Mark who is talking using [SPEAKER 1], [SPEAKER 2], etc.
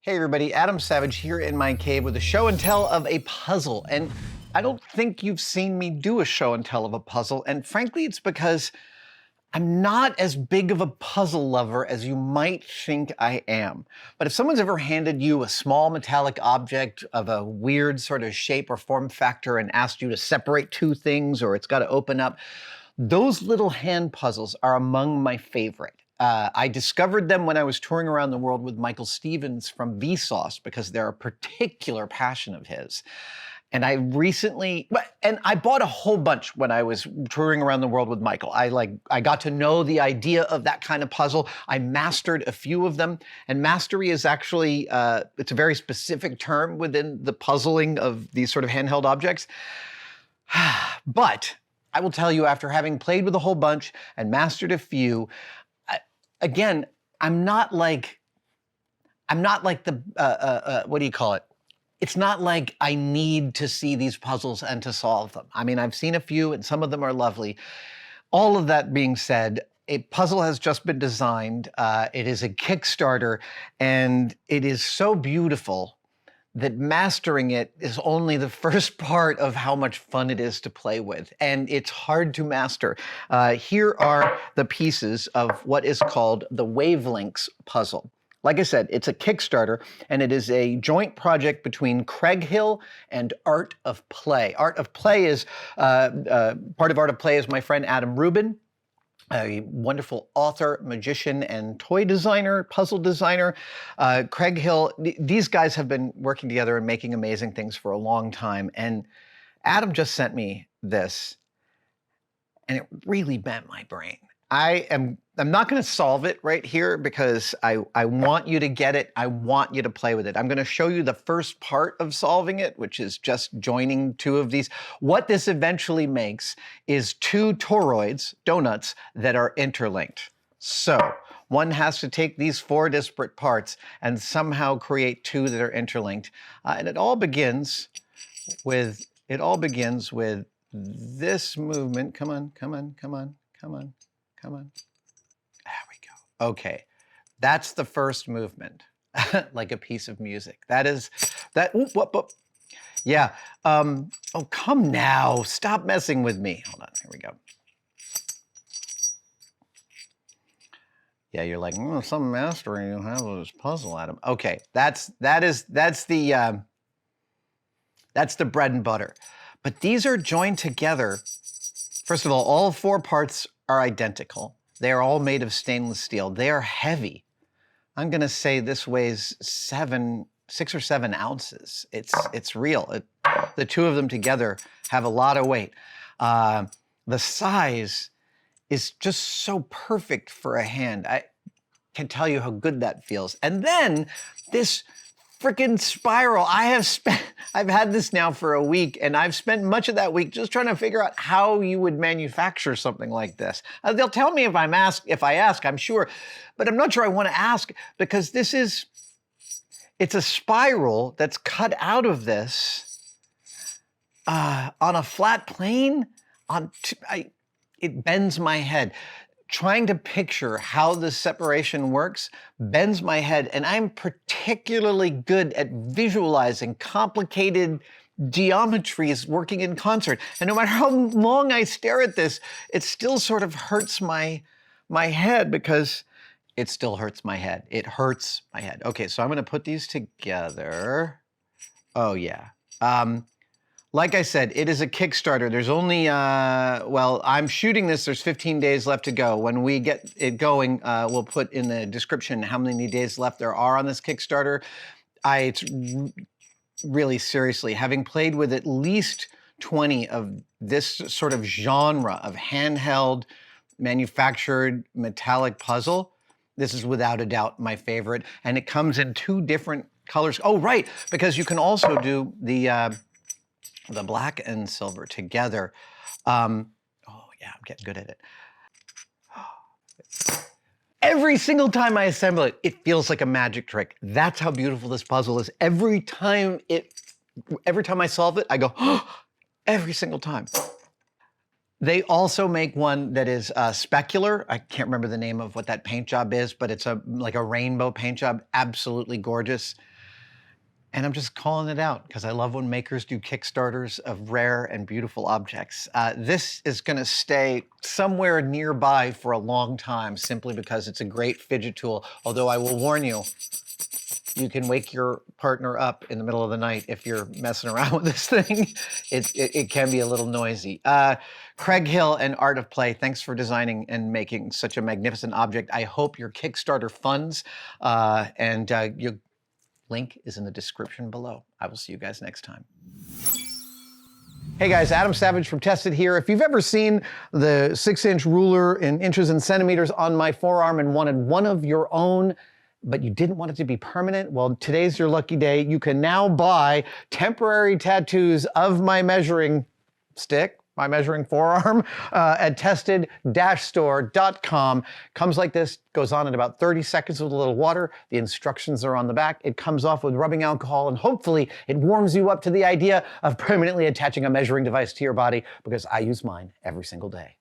[SPEAKER 1] Hey everybody, Adam Savage here in my cave with a show and tell of a puzzle. And I don't think you've seen me do a show and tell of a puzzle. And frankly, it's because I'm not as big of a puzzle lover as you might think I am. But if someone's ever handed you a small metallic object of a weird sort of shape or form factor and asked you to separate two things or it's got to open up, those little hand puzzles are among my favorite. I discovered them when I was touring around the world with Michael Stevens from Vsauce because they're a particular passion of his. And I recently, and I bought a whole bunch when I was touring around the world with Michael. I got to know the idea of that kind of puzzle. I mastered a few of them. And mastery is actually, it's a very specific term within the puzzling of these sort of handheld objects. But I will tell you, after having played with a whole bunch and mastered a few, again, I'm not like the, what do you call it? It's not like I need to see these puzzles and to solve them. I mean, I've seen a few and some of them are lovely. All of that being said, a puzzle has just been designed. It is a Kickstarter and it is so beautiful that mastering it is only the first part of how much fun it is to play with. And it's hard to master. Here are the pieces of what is called the Wavelinks puzzle. Like I said, it's a Kickstarter, and it is a joint project between Craighill and Art of Play. Art of Play is, part of Art of Play is my friend Adam Rubin, a wonderful author, magician, and toy designer, puzzle designer. Craighill, these guys have been working together and making amazing things for a long time. And Adam just sent me this, and it really bent my brain. I'm not going to solve it right here because I want you to get it. I want you to play with it. I'm going to show you the first part of solving it, which is just joining two of these. What this eventually makes is two toroids, donuts, that are interlinked. So one has to take these four disparate parts and somehow create two that are interlinked. And it all begins with this movement. Come on, come on, come on, come on. Come on. There we go. Okay. That's the first movement, like a piece of music. That is, that, whoop, whoop, whoop. Yeah. Oh, come now. Stop messing with me. Hold on. Here we go. Yeah, you're like, some mastery you have of this puzzle, Adam. Okay. That's the bread and butter. But these are joined together. First of all four parts are identical. They are all made of stainless steel. They are heavy. I'm going to say this weighs 6 or 7 ounces. It's real. The two of them together have a lot of weight. The size is just so perfect for a hand. I can tell you how good that feels. And then this freaking spiral. I've had this now for a week, and I've spent much of that week just trying to figure out how you would manufacture something like this. They'll tell me if I ask, I'm sure, but I'm not sure I want to ask because it's a spiral that's cut out of this on a flat plane. It bends my head. Trying to picture how the separation works bends my head, and I'm particularly good at visualizing complicated geometries working in concert. And no matter how long I stare at this, it still sort of hurts my head because it still hurts my head. It hurts my head. Okay, so I'm going to put these together. Oh, yeah. Like I said, it is a Kickstarter. There's only, well, I'm shooting this. There's 15 days left to go. When we get it going, we'll put in the description how many days left there are on this Kickstarter. It's really seriously, having played with at least 20 of this sort of genre of handheld, manufactured metallic puzzle, this is without a doubt my favorite. And it comes in 2 different colors. Oh, right, because you can also do the black and silver together. Oh yeah, I'm getting good at it. Every single time I assemble it, it feels like a magic trick. That's how beautiful this puzzle is. Every time I solve it, I go, oh, every single time. They also make one that is specular. I can't remember the name of what that paint job is, but it's like a rainbow paint job, absolutely gorgeous. And I'm just calling it out because I love when makers do Kickstarters of rare and beautiful objects. This is going to stay somewhere nearby for a long time simply because it's a great fidget tool. Although I will warn you, you can wake your partner up in the middle of the night if you're messing around with this thing. It can be a little noisy. Craighill and Art of Play, thanks for designing and making such a magnificent object. I hope your Kickstarter funds your link is in the description below. I will see you guys next time. Hey guys, Adam Savage from Tested here. If you've ever seen the 6-inch ruler in inches and centimeters on my forearm and wanted one of your own, but you didn't want it to be permanent, well, today's your lucky day. You can now buy temporary tattoos of my measuring stick, my measuring forearm, at tested-store.com. Comes like this, goes on in about 30 seconds with a little water. The instructions are on the back. It comes off with rubbing alcohol, and hopefully it warms you up to the idea of permanently attaching a measuring device to your body, because I use mine every single day.